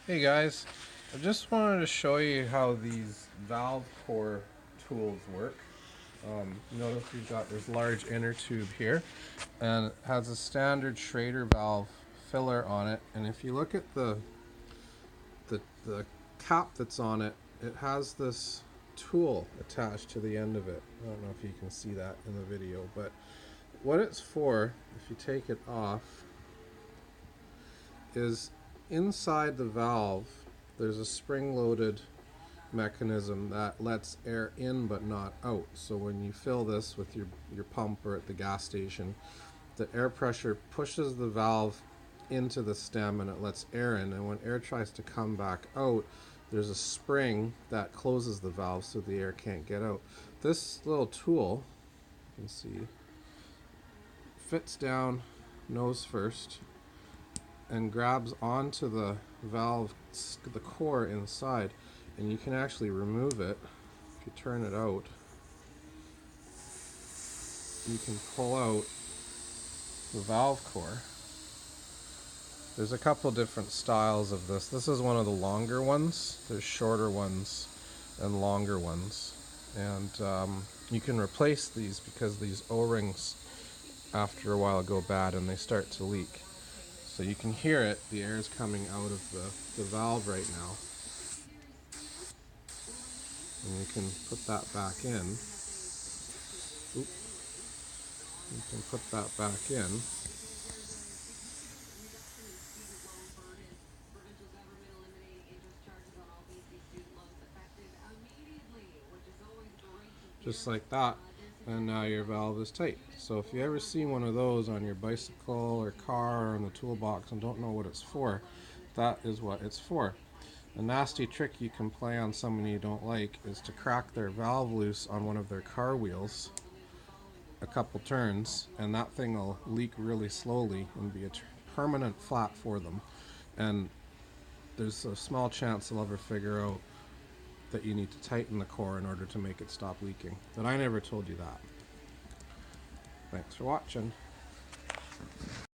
Hey guys, I just wanted to show you how these valve core tools work. Notice we've got this large inner tube here, and it has a standard Schrader valve filler on it. And if you look at the cap that's on it, it has this tool attached to the end of it. I don't know if you can see that in the video, but what it's for, if you take it off, is inside the valve there's a spring-loaded mechanism that lets air in but not out. So when you fill this with your pump or at the gas station, the air pressure pushes the valve into the stem and it lets air in, and when air tries to come back out, there's a spring that closes the valve so the air can't get out. This little tool, you can see, fits down nose first and grabs onto the valve, the core inside, and you can actually remove it. If you turn it out, you can pull out the valve core. There's a couple different styles of this. This is one of the longer ones. There's shorter ones and longer ones, and you can replace these because these O-rings after a while go bad and they start to leak. So you can hear it, the air is coming out of the valve right now. And you can put that back in. Oop. You can put that back in. Just like that. And now your valve is tight. So if you ever see one of those on your bicycle or car or in the toolbox and don't know what it's for, that is what it's for. A nasty trick you can play on someone you don't like is to crack their valve loose on one of their car wheels a couple turns, and that thing will leak really slowly and be a permanent flat for them. And there's a small chance they'll ever figure out that you need to tighten the core in order to make it stop leaking. But I never told you that. Thanks for watching.